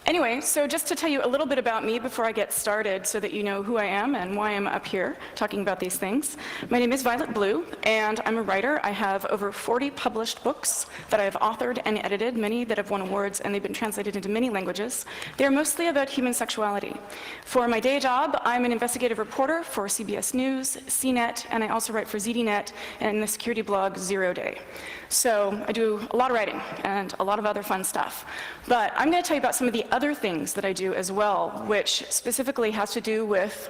Anyway, so just to tell you a little bit about me before I get started so that you know who I am and why I'm up here talking about these things. My name is Violet Blue, and I'm a writer. I have over 40 published books that I've authored and edited, many that have won awards, and they've been translated into many languages. They're mostly about human sexuality. For my day job, I'm an investigative reporter for CBS News, CNET, and I also write for ZDNet and the security blog 0 Day. So I do a lot of writing and a lot of other fun stuff. But I'm going to tell you about some of the other things that I do as well, which specifically has to do with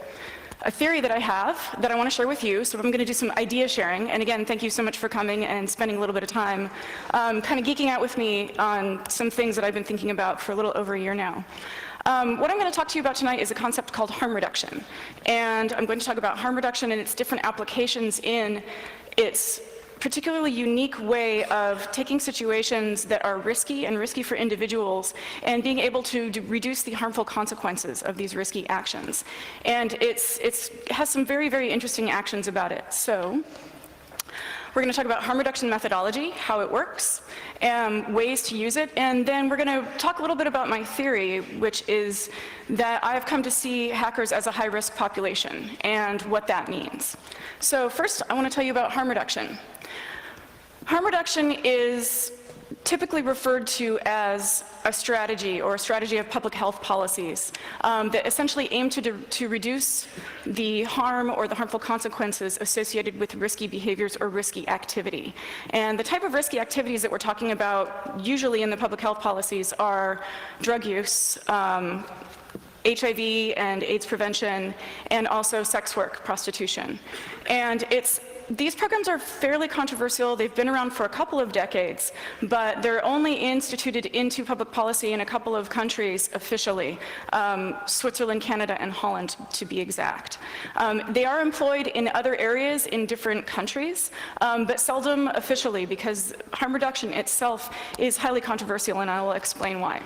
a theory that I have that I want to share with you. So I'm going to do some idea sharing. And again, thank you so much for coming and spending a little bit of time kind of geeking out with me on some things that I've been thinking about for a little over a year now. What I'm going to talk to you about tonight is a concept called harm reduction. And I'm going to talk about harm reduction and its different applications in its particularly unique way of taking situations that are risky and risky for individuals and being able to reduce the harmful consequences of these risky actions. And it has some very, very interesting actions about it. So we're going to talk about harm reduction methodology, how it works, and ways to use it, and then we're going to talk a little bit about my theory, which is that I've come to see hackers as a high-risk population and what that means. So first, I want to tell you about harm reduction. Harm reduction is typically referred to as a strategy or a strategy of public health policies that essentially aim to reduce the harm or the harmful consequences associated with risky behaviors or risky activity. And the type of risky activities that we're talking about usually in the public health policies are drug use, HIV and AIDS prevention, and also sex work, prostitution. And these programs are fairly controversial. They've been around for a couple of decades, but they're only instituted into public policy in a couple of countries officially, Switzerland, Canada, and Holland, to be exact. They are employed in other areas in different countries, but seldom officially, because harm reduction itself is highly controversial, and I will explain why.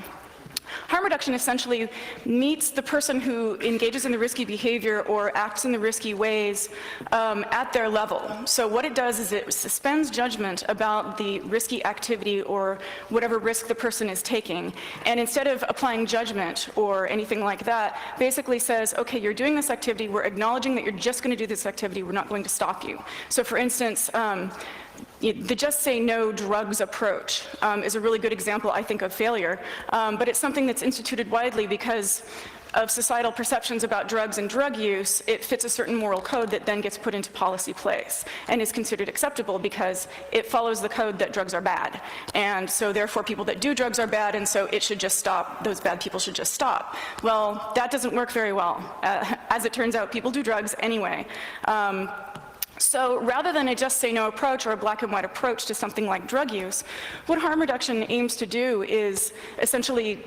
Harm reduction essentially meets the person who engages in the risky behavior or acts in the risky ways at their level. So what it does is it suspends judgment about the risky activity or whatever risk the person is taking, and instead of applying judgment or anything like that, basically says, okay, you're doing this activity, we're acknowledging that you're just going to do this activity, we're not going to stop you. So for instance, the just say no drugs approach is a really good example, I think, of failure, but it's something that's instituted widely because of societal perceptions about drugs and drug use. It fits a certain moral code that then gets put into policy place and is considered acceptable because it follows the code that drugs are bad. And so therefore people that do drugs are bad, and so it should just stop, those bad people should just stop. Well, that doesn't work very well. As it turns out, people do drugs anyway. So rather than a just say no approach or a black and white approach to something like drug use, what harm reduction aims to do is essentially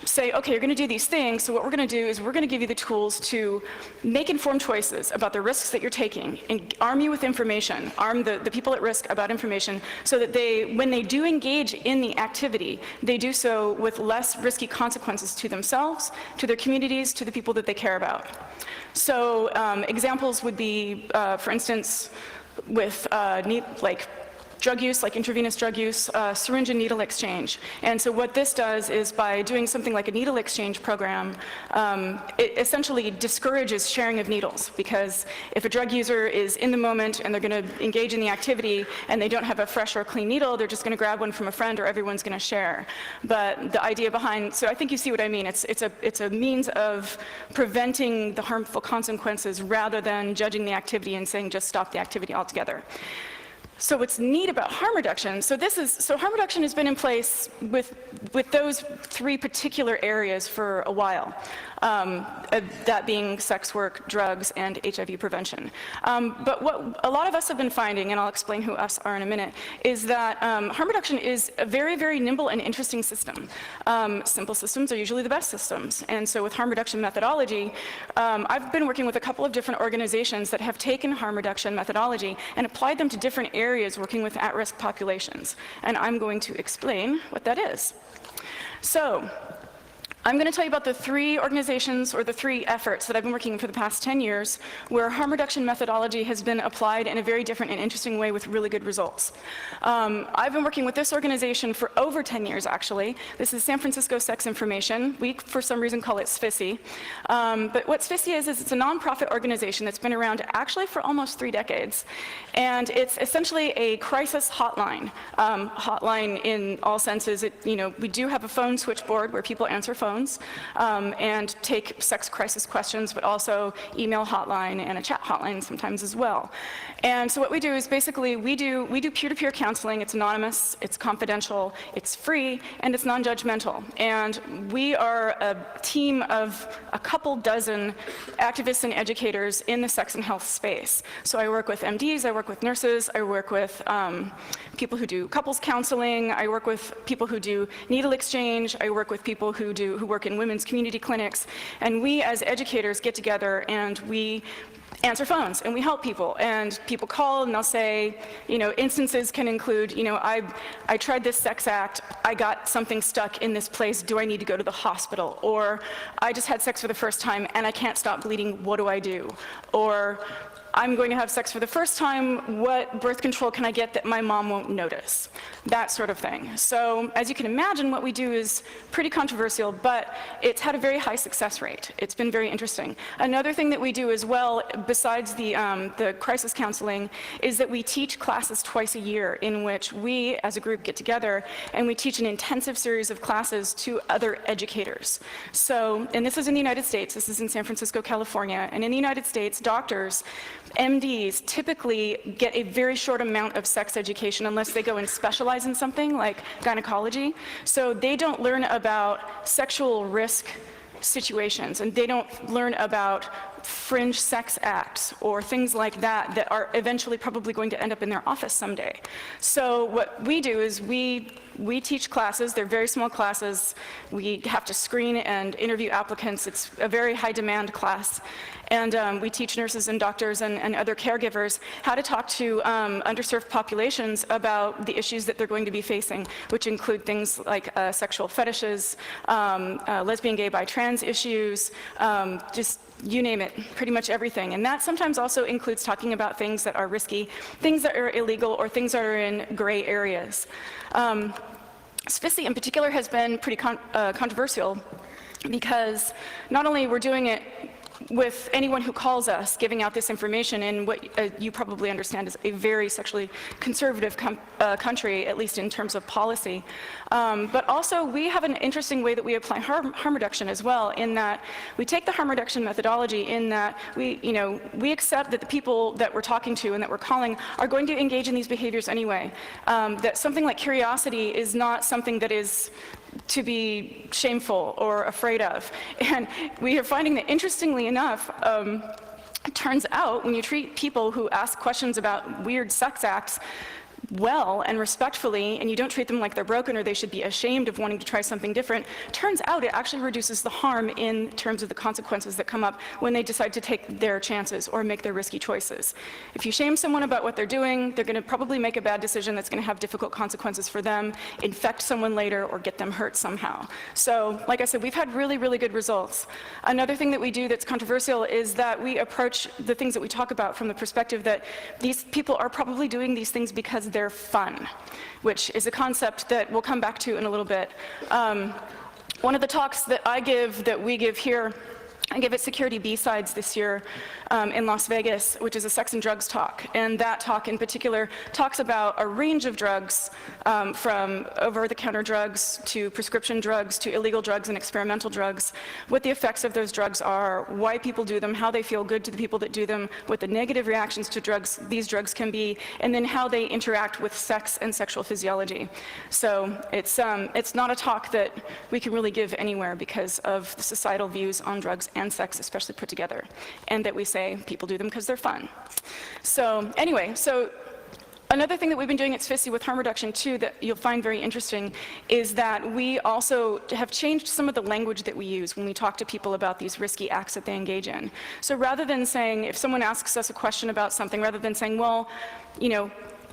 say, okay, you're going to do these things, so what we're going to do is we're going to give you the tools to make informed choices about the risks that you're taking and arm you with information, arm the people at risk about information so that when they do engage in the activity, they do so with less risky consequences to themselves, to their communities, to the people that they care about. So examples would be, for instance, with like drug use, like intravenous drug use, syringe and needle exchange. And so what this does is by doing something like a needle exchange program, it essentially discourages sharing of needles, because if a drug user is in the moment and they're going to engage in the activity and they don't have a fresh or clean needle, they're just going to grab one from a friend or everyone's going to share. But the idea behind, so I think you see what I mean. It's a means of preventing the harmful consequences rather than judging the activity and saying just stop the activity altogether. So what's neat about harm reduction, so harm reduction has been in place with those three particular areas for a while, that being sex work, drugs, and HIV prevention. But what a lot of us have been finding, and I'll explain who us are in a minute, is that harm reduction is a very, very nimble and interesting system. Simple systems are usually the best systems. And so with harm reduction methodology, I've been working with a couple of different organizations that have taken harm reduction methodology and applied them to different areas working with at-risk populations. And I'm going to explain what that is. So I'm going to tell you about the 3 organizations or the 3 efforts that I've been working for the past 10 years where harm reduction methodology has been applied in a very different and interesting way with really good results. I've been working with this organization for over 10 years, actually. This is San Francisco Sex Information. We, for some reason, call it SFISI. But what SFISI is it's a nonprofit organization that's been around actually for almost 3 decades. And it's essentially a crisis hotline. Hotline in all senses. We do have a phone switchboard where people answer phones. And take sex crisis questions, but also email hotline and a chat hotline sometimes as well. And so what we do is basically we do peer-to-peer counseling. It's anonymous, it's confidential, it's free, and it's non-judgmental. And we are a team of a couple dozen activists and educators in the sex and health space. So I work with MDs, I work with nurses, I work with people who do couples counseling, I work with people who do needle exchange, I work with people who work in women's community clinics, and we as educators get together and we answer phones and we help people, and people call and they'll say, instances can include, I tried this sex act, I got something stuck in this place, do I need to go to the hospital? Or I just had sex for the first time and I can't stop bleeding, what do I do? Or I'm going to have sex for the first time, what birth control can I get that my mom won't notice? That sort of thing. So as you can imagine, what we do is pretty controversial, but it's had a very high success rate. It's been very interesting. Another thing that we do as well, besides the crisis counseling, is that we teach classes twice a year in which we as a group get together and we teach an intensive series of classes to other educators. So, and this is in the United States, this is in San Francisco, California, and in the United States, doctors, MDs typically get a very short amount of sex education unless they go and specialize in something like gynecology. So they don't learn about sexual risk situations, and they don't learn about fringe sex acts or things like that that are eventually probably going to end up in their office someday. So what we do is we teach classes. They're very small classes. We have to screen and interview applicants. It's a very high demand class. And we teach nurses and doctors and other caregivers how to talk to underserved populations about the issues that they're going to be facing, which include things like sexual fetishes, lesbian, gay, bi, trans issues, just you name it, pretty much everything. And that sometimes also includes talking about things that are risky, things that are illegal, or things that are in gray areas. SFISI in particular has been pretty controversial because not only we're doing it with anyone who calls us, giving out this information in what you probably understand is a very sexually conservative country, at least in terms of policy. But also, we have an interesting way that we apply harm reduction as well, in that we take the harm reduction methodology in that we accept that the people that we're talking to and that we're calling are going to engage in these behaviors anyway. That something like curiosity is not something that is to be shameful or afraid of. And we are finding that, interestingly enough, it turns out when you treat people who ask questions about weird sex acts well and respectfully, and you don't treat them like they're broken or they should be ashamed of wanting to try something different, turns out it actually reduces the harm in terms of the consequences that come up when they decide to take their chances or make their risky choices. If you shame someone about what they're doing, they're going to probably make a bad decision that's going to have difficult consequences for them, infect someone later, or get them hurt somehow. So, like I said, we've had really, really good results. Another thing that we do that's controversial is that we approach the things that we talk about from the perspective that these people are probably doing these things because they're fun, which is a concept that we'll come back to in a little bit. One of the talks that I give, that we give here, I give at Security B-Sides this year in Las Vegas, which is a sex and drugs talk. And that talk in particular talks about a range of drugs, from over-the-counter drugs to prescription drugs to illegal drugs and experimental drugs, what the effects of those drugs are, why people do them, how they feel good to the people that do them, what the negative reactions to these drugs can be, and then how they interact with sex and sexual physiology. So it's not a talk that we can really give anywhere because of the societal views on drugs and sex, especially put together, and that we say people do them because they're fun. So anyway, another thing that we've been doing at SFISI with harm reduction too that you'll find very interesting is that we also have changed some of the language that we use when we talk to people about these risky acts that they engage in. So rather than saying, if someone asks us a question about something, rather than saying, well,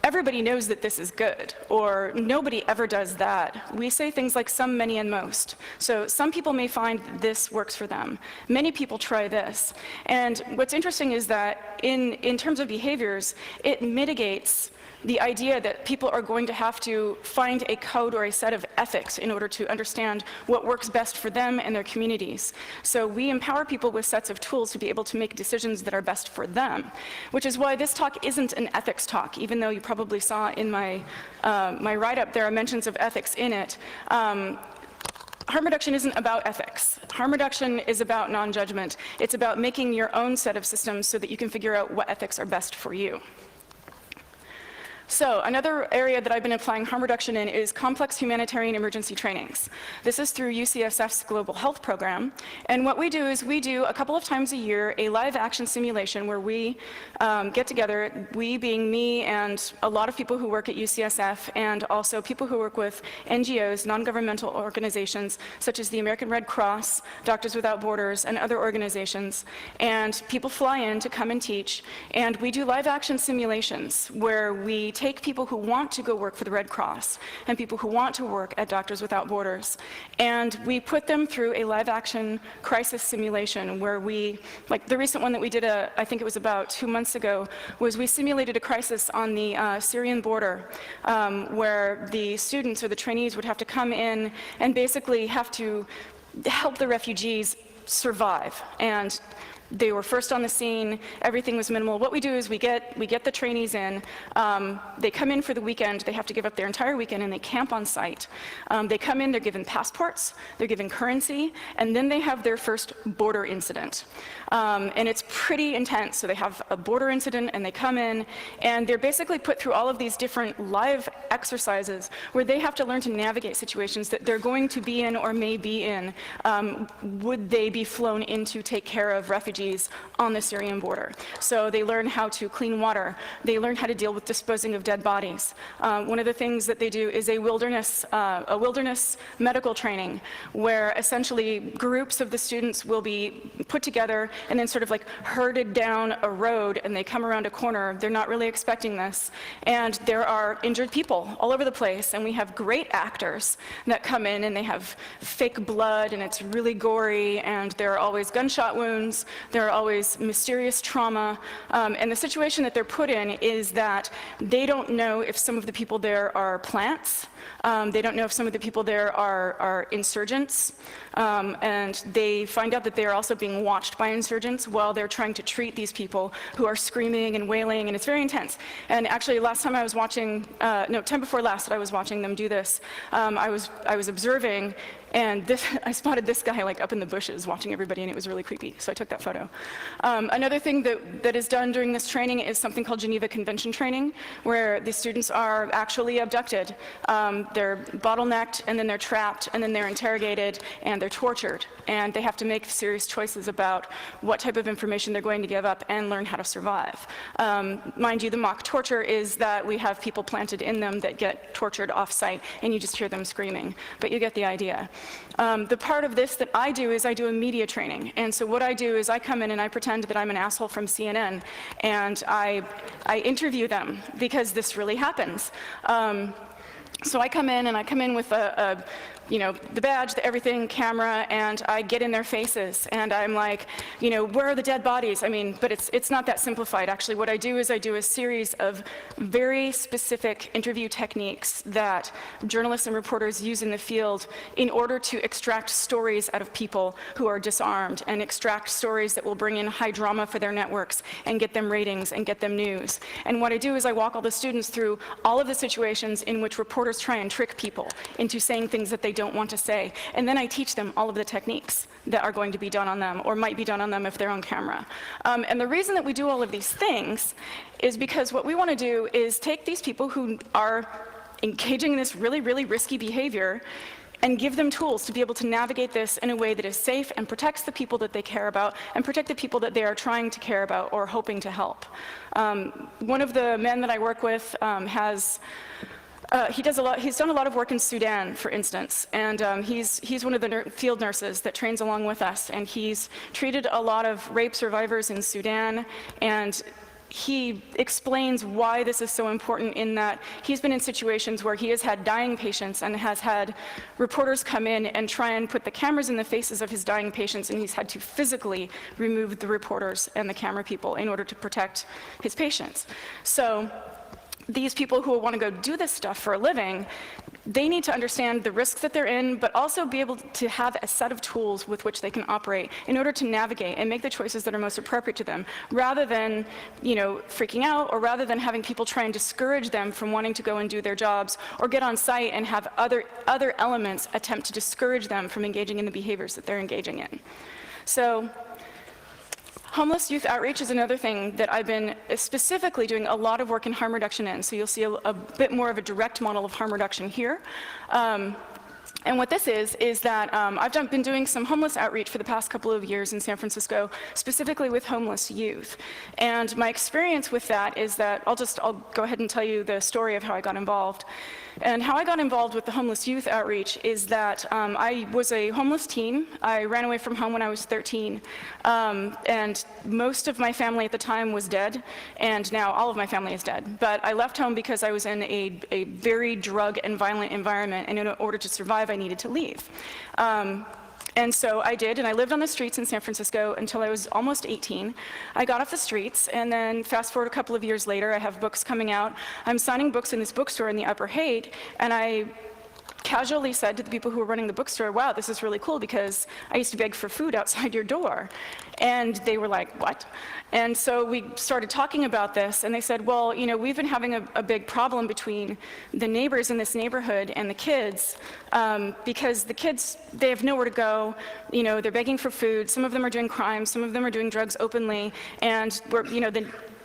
everybody knows that this is good, or nobody ever does that. We say things like some, many, and most. So some people may find this works for them. Many people try this. And what's interesting is that in terms of behaviors, it mitigates the idea that people are going to have to find a code or a set of ethics in order to understand what works best for them and their communities. So we empower people with sets of tools to be able to make decisions that are best for them, which is why this talk isn't an ethics talk, even though you probably saw in my write-up there are mentions of ethics in it. Harm reduction isn't about ethics. Harm reduction is about non-judgment. It's about making your own set of systems so that you can figure out what ethics are best for you. So another area that I've been applying harm reduction in is complex humanitarian emergency trainings. This is through UCSF's Global Health Program. And what we do is we do a couple of times a year a live action simulation where we get together, we being me and a lot of people who work at UCSF and also people who work with NGOs, non-governmental organizations such as the American Red Cross, Doctors Without Borders, and other organizations. And people fly in to come and teach. And we do live action simulations where we take people who want to go work for the Red Cross and people who want to work at Doctors Without Borders, and we put them through a live-action crisis simulation where we, like the recent one that we did, I think it was about 2 months ago, was we simulated a crisis on the Syrian border where the students or the trainees would have to come in and basically have to help the refugees survive. And they were first on the scene, everything was minimal. What we do is we get the trainees in, they come in for the weekend, they have to give up their entire weekend and they camp on site. They come in, they're given passports, they're given currency, and then they have their first border incident. And it's pretty intense. So they have a border incident and they come in and they're basically put through all of these different live exercises where they have to learn to navigate situations that they're going to be in or may be in. Would they be flown in to take care of refugees on the Syrian border? So they learn how to clean water. They learn how to deal with disposing of dead bodies. One of the things that they do is a wilderness medical training where essentially groups of the students will be put together and then sort of like herded down a road, and they come around a corner. They're not really expecting this. And there are injured people all over the place, and we have great actors that come in and they have fake blood and it's really gory, and there are always gunshot wounds. There are always mysterious trauma, and the situation that they're put in is that they don't know if some of the people there are plants. They don't know if some of the people there are insurgents, and they find out that they are also being watched by insurgents while they're trying to treat these people who are screaming and wailing, and it's very intense. And actually, last time I was watching, time before last that I was watching them do this, I was observing, and I spotted this guy like up in the bushes watching everybody, and it was really creepy, so I took that photo. Another thing that is done during this training is something called Geneva Convention training, where the students are actually abducted. They're bottlenecked, and then they're trapped, and then they're interrogated, and they're tortured. And they have to make serious choices about what type of information they're going to give up and learn how to survive. Mind you, the mock torture is that we have people planted in them that get tortured off-site, and you just hear them screaming. But you get the idea. The part of this that I do is I do a media training. And so what I do is I come in and I pretend that I'm an asshole from CNN, and I interview them because this really happens. So I come in with the badge, the everything, camera, and I get in their faces, and I'm like, where are the dead bodies? I mean, but it's not that simplified. Actually, what I do is I do a series of very specific interview techniques that journalists and reporters use in the field in order to extract stories out of people who are disarmed, and extract stories that will bring in high drama for their networks and get them ratings and get them news. And what I do is I walk all the students through all of the situations in which reporters try and trick people into saying things that they don't want to say. And then I teach them all of the techniques that are going to be done on them, or might be done on them if they're on camera. And the reason that we do all of these things is because what we want to do is take these people who are engaging in this really, really risky behavior and give them tools to be able to navigate this in a way that is safe and protects the people that they care about and protect the people that they are trying to care about or hoping to help. One of the men that I work with he's done a lot of work in Sudan, for instance, and he's one of the field nurses that trains along with us, and he's treated a lot of rape survivors in Sudan, and he explains why this is so important in that he's been in situations where he has had dying patients and has had reporters come in and try and put the cameras in the faces of his dying patients, and he's had to physically remove the reporters and the camera people in order to protect his patients. So these people who want to go do this stuff for a living, they need to understand the risks that they're in, but also be able to have a set of tools with which they can operate in order to navigate and make the choices that are most appropriate to them, rather than, freaking out, or rather than having people try and discourage them from wanting to go and do their jobs, or get on site and have other elements attempt to discourage them from engaging in the behaviors that they're engaging in. So homeless youth outreach is another thing that I've been specifically doing a lot of work in harm reduction in. So you'll see a bit more of a direct model of harm reduction here. And what this is that I've been doing some homeless outreach for the past couple of years in San Francisco, specifically with homeless youth. And my experience with that is that I'll go ahead and tell you the story of how I got involved. And how I got involved with the homeless youth outreach is that I was a homeless teen. I ran away from home when I was 13. And most of my family at the time was dead, and now all of my family is dead. But I left home because I was in a very drug and violent environment, and in order to survive, I needed to leave. And so I did, and I lived on the streets in San Francisco until I was almost 18. I got off the streets, and then fast forward a couple of years later, I have books coming out. I'm signing books in this bookstore in the Upper Haight, and I casually said to the people who were running the bookstore, wow, this is really cool because I used to beg for food outside your door. And they were like, what? And so we started talking about this, and they said, well, we've been having a big problem between the neighbors in this neighborhood and the kids, because the kids, they have nowhere to go, they're begging for food, some of them are doing crimes, some of them are doing drugs openly, and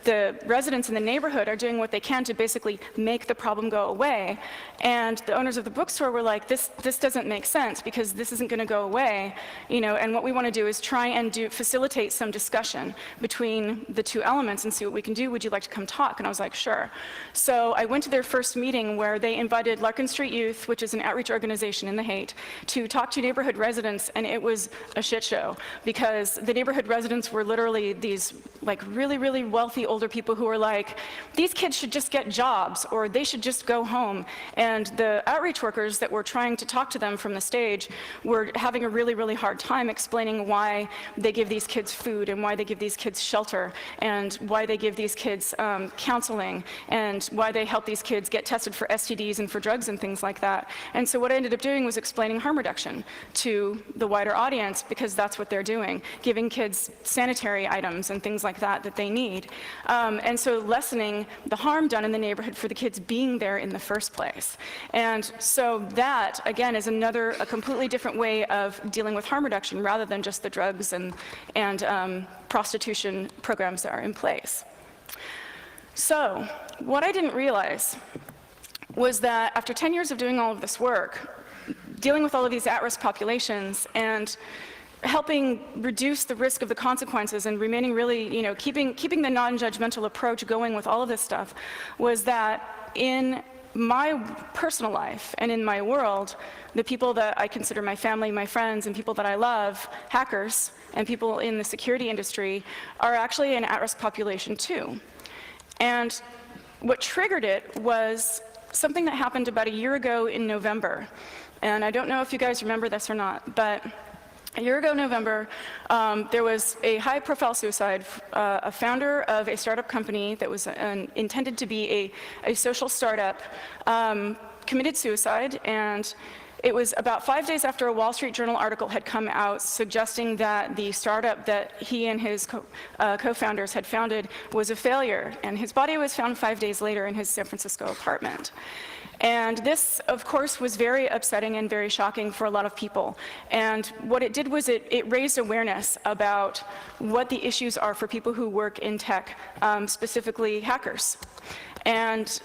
the residents in the neighborhood are doing what they can to basically make the problem go away. And the owners of the bookstore were like, this doesn't make sense because this isn't going to go away, and what we want to do is try and facilitate some discussion between the two elements and see what we can do. Would you like to come talk? And I was like, sure. So I went to their first meeting where they invited Larkin Street Youth, which is an outreach organization in the Haight, to talk to neighborhood residents, and it was a shit show because the neighborhood residents were literally these really, really wealthy older people who were like, these kids should just get jobs, or they should just go home. And the outreach workers that were trying to talk to them from the stage were having a really, really hard time explaining why they give these kids food, and why they give these kids shelter, and why they give these kids counseling, and why they help these kids get tested for STDs and for drugs and things like that. And so what I ended up doing was explaining harm reduction to the wider audience, because that's what they're doing, giving kids sanitary items and things like that they need. And so lessening the harm done in the neighborhood for the kids being there in the first place. And so that, again, is a completely different way of dealing with harm reduction rather than just the drugs and prostitution programs that are in place. So what I didn't realize was that after 10 years of doing all of this work, dealing with all of these at-risk populations and helping reduce the risk of the consequences and remaining really, keeping the non-judgmental approach going with all of this stuff, was that in my personal life and in my world, the people that I consider my family, my friends, and people that I love, hackers and people in the security industry, are actually an at-risk population too. And what triggered it was something that happened about a year ago in November. And I don't know if you guys remember this or not, but a year ago, November, there was a high-profile suicide. A founder of a startup company that was intended to be a social startup committed suicide, and it was about 5 days after a Wall Street Journal article had come out suggesting that the startup that he and his co-founders had founded was a failure, and his body was found 5 days later in his San Francisco apartment. And this, of course, was very upsetting and very shocking for a lot of people. And what it did was it raised awareness about what the issues are for people who work in tech, specifically hackers. And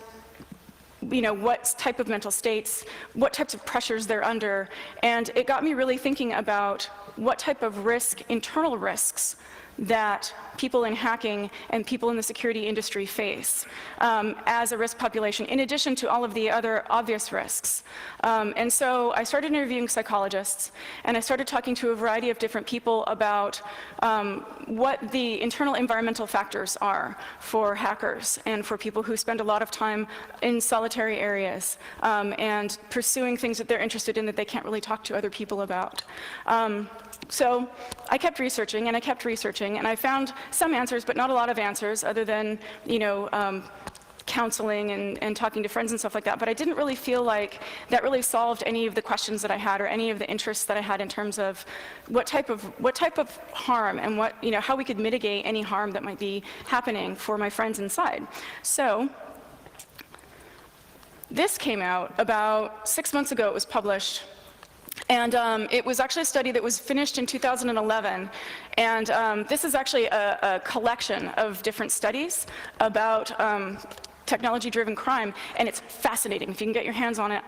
what type of mental states, what types of pressures they're under. And it got me really thinking about what type of internal risks that people in hacking and people in the security industry face as a risk population, in addition to all of the other obvious risks. And so I started interviewing psychologists, and I started talking to a variety of different people about what the internal environmental factors are for hackers and for people who spend a lot of time in solitary areas and pursuing things that they're interested in that they can't really talk to other people about. So I kept researching, and I kept researching, and I found some answers, but not a lot of answers, other than, counseling and talking to friends and stuff like that. But I didn't really feel like that really solved any of the questions that I had, or any of the interests that I had in terms of what type of harm and how we could mitigate any harm that might be happening for my friends inside. So this came out about 6 months ago. It was published. And it was actually a study that was finished in 2011. And this is actually a collection of different studies about technology-driven crime, and it's fascinating. If you can get your hands on it,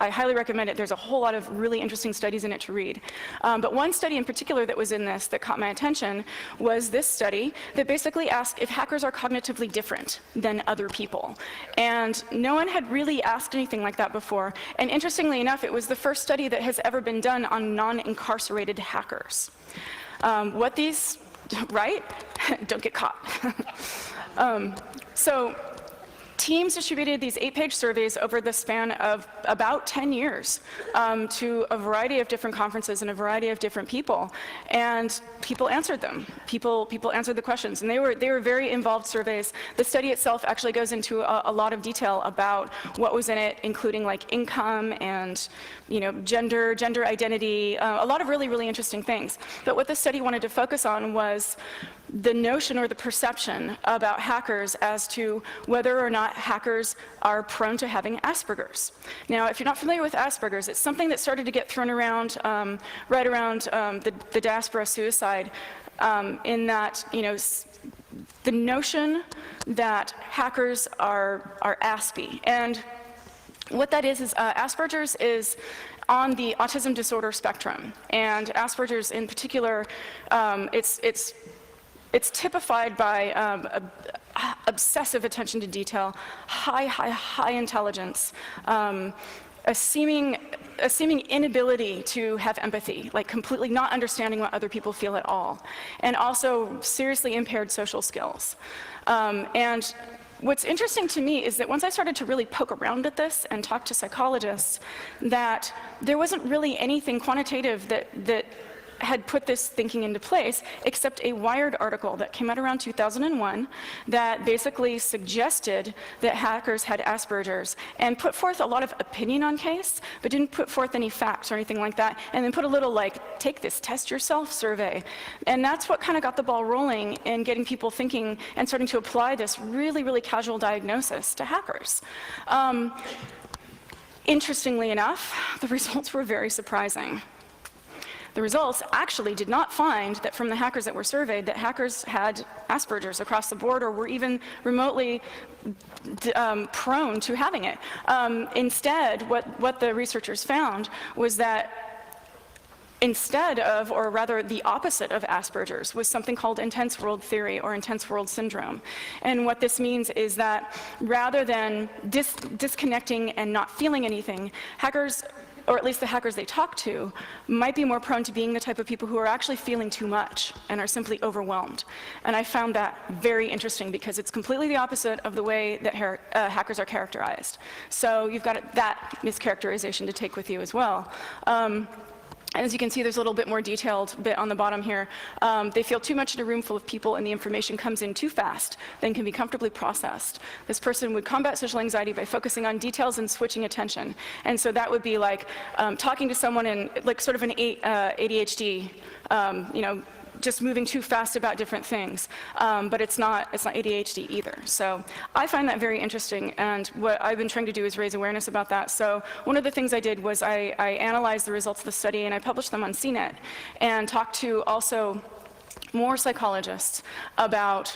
I highly recommend it. There's a whole lot of really interesting studies in it to read. But one study in particular that was in this that caught my attention was this study that basically asked if hackers are cognitively different than other people. And no one had really asked anything like that before. And interestingly enough, it was the first study that has ever been done on non-incarcerated hackers. Right? Don't get caught. So teams distributed these 8-page surveys over the span of about 10 years to a variety of different conferences and a variety of different people, and people answered them. People answered the questions, and they were very involved surveys. The study itself actually goes into a lot of detail about what was in it, including like income and gender identity, a lot of really interesting things. But what the study wanted to focus on was the notion or the perception about hackers as to whether or not hackers are prone to having Asperger's. Now, if you're not familiar with Asperger's, it's something that started to get thrown around right around the diaspora suicide, in that, the notion that hackers are Aspie. And what that is Asperger's is on the autism disorder spectrum. And Asperger's in particular, it's typified by obsessive attention to detail, high intelligence, a seeming inability to have empathy, like completely not understanding what other people feel at all, and also seriously impaired social skills. And what's interesting to me is that once I started to really poke around at this and talk to psychologists, that there wasn't really anything quantitative that had put this thinking into place, except a Wired article that came out around 2001 that basically suggested that hackers had Asperger's and put forth a lot of opinion on case, but didn't put forth any facts or anything like that, and then put a little like, take this test yourself survey. And that's what kind of got the ball rolling in getting people thinking and starting to apply this really casual diagnosis to hackers. Interestingly enough, the results were very surprising. The results actually did not find that from the hackers that were surveyed that hackers had Asperger's across the board or were even remotely prone to having it. Instead, what the researchers found was that instead of, or rather the opposite of Asperger's, was something called intense world theory or intense world syndrome. And what this means is that rather than disconnecting and not feeling anything, hackers, or at least the hackers they talk to, might be more prone to being the type of people who are actually feeling too much and are simply overwhelmed. And I found that very interesting because it's completely the opposite of the way that hackers are characterized. So you've got that mischaracterization to take with you as well. And as you can see, there's a little bit more detailed bit on the bottom here. They feel too much in a room full of people and the information comes in too fast than can be comfortably processed. This person would combat social anxiety by focusing on details and switching attention. And so that would be like talking to someone in like sort of an ADHD, just moving too fast about different things, but it's not ADHD either. So I find that very interesting, and what I've been trying to do is raise awareness about that. So one of the things I did was I analyzed the results of the study and I published them on CNET and talked to also more psychologists about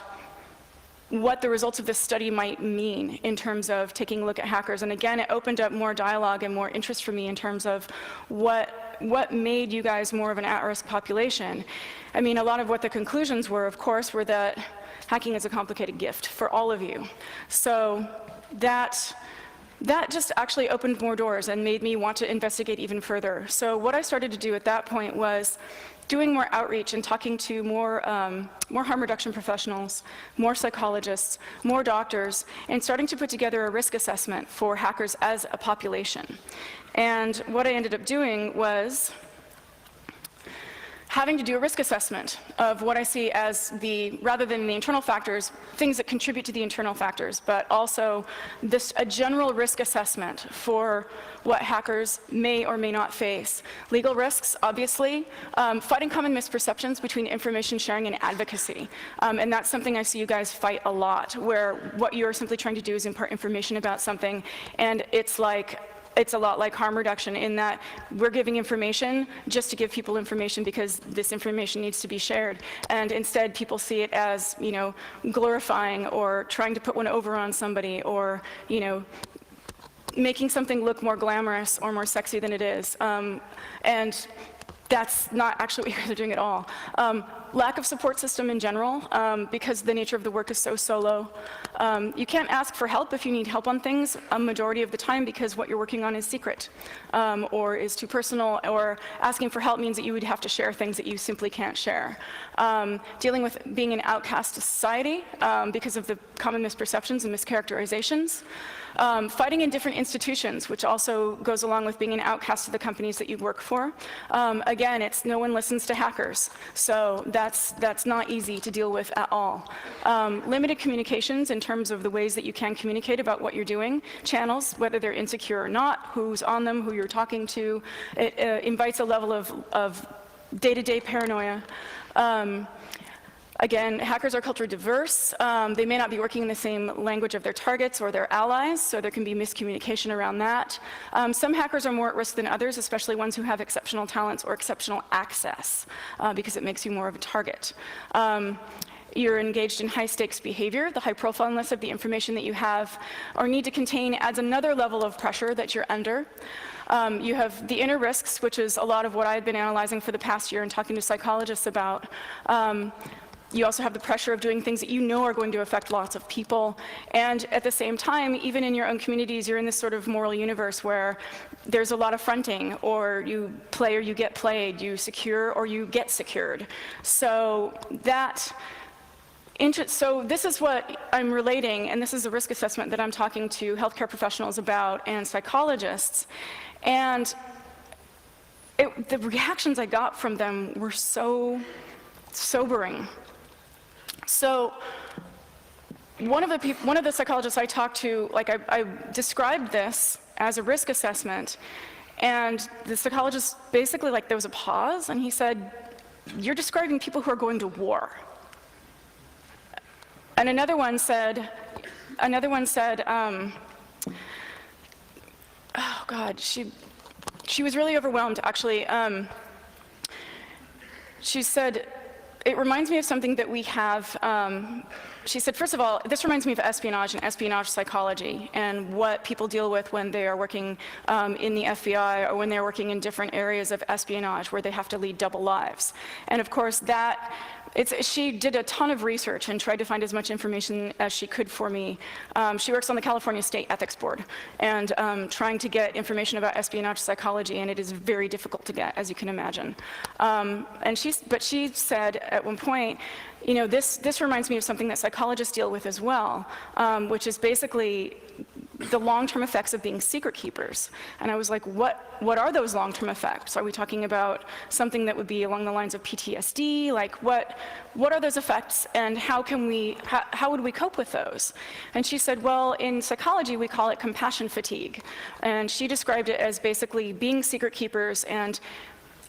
what the results of this study might mean in terms of taking a look at hackers. And again, it opened up more dialogue and more interest for me in terms of what made you guys more of an at-risk population. I mean, a lot of what the conclusions were, of course, were that hacking is a complicated gift for all of you. So that just actually opened more doors and made me want to investigate even further. So what I started to do at that point was doing more outreach and talking to more harm reduction professionals, more psychologists, more doctors, and starting to put together a risk assessment for hackers as a population. And what I ended up doing was having to do a risk assessment of what I see as rather than the internal factors, things that contribute to the internal factors, but also a general risk assessment for what hackers may or may not face. Legal risks, obviously, fighting common misperceptions between information sharing and advocacy. And that's something I see you guys fight a lot, where what you're simply trying to do is impart information about something, and it's a lot like harm reduction in that we're giving information just to give people information because this information needs to be shared. And instead, people see it as, glorifying or trying to put one over on somebody or, making something look more glamorous or more sexy than it is. And that's not actually what you guys are doing at all. Lack of support system in general, because the nature of the work is so solo. You can't ask for help if you need help on things a majority of the time because what you're working on is secret or is too personal, or asking for help means that you would have to share things that you simply can't share. Dealing with being an outcast to society because of the common misperceptions and mischaracterizations. Fighting in different institutions, which also goes along with being an outcast to the companies that you work for. Again, it's no one listens to hackers, so that's not easy to deal with at all. Limited communications in terms of the ways that you can communicate about what you're doing. Channels, whether they're insecure or not, who's on them, who you're talking to. It invites a level of day-to-day paranoia. Again, hackers are culture diverse. They may not be working in the same language of their targets or their allies, so there can be miscommunication around that. Some hackers are more at risk than others, especially ones who have exceptional talents or exceptional access, because it makes you more of a target. You're engaged in high-stakes behavior. The high profileness of the information that you have or need to contain adds another level of pressure that you're under. You have the inner risks, which is a lot of what I've been analyzing for the past year and talking to psychologists about. You also have the pressure of doing things that you know are going to affect lots of people. And at the same time, even in your own communities, you're in this sort of moral universe where there's a lot of fronting, or you play or you get played, you secure or you get secured. So this is what I'm relating, and this is a risk assessment that I'm talking to healthcare professionals about and psychologists. And the reactions I got from them were so sobering. So one of the psychologists I talked to, I described this as a risk assessment, and the psychologist basically, there was a pause, and he said, "You're describing people who are going to war." And another one said, oh God, she was really overwhelmed, actually. She said, "It reminds me of something that we have," she said, "First of all, this reminds me of espionage and espionage psychology and what people deal with when they are working in the FBI or when they're working in different areas of espionage where they have to lead double lives." And of course, she did a ton of research and tried to find as much information as she could for me. She works on the California State Ethics Board and trying to get information about espionage psychology, and it is very difficult to get, as you can imagine. But she said at one point, this reminds me of something that psychologists deal with as well, which is basically the long-term effects of being secret keepers. And I was like, what are those long-term effects? Are we talking about something that would be along the lines of PTSD? What are those effects, and how would we cope with those? And she said, well, in psychology, we call it compassion fatigue. And she described it as basically being secret keepers and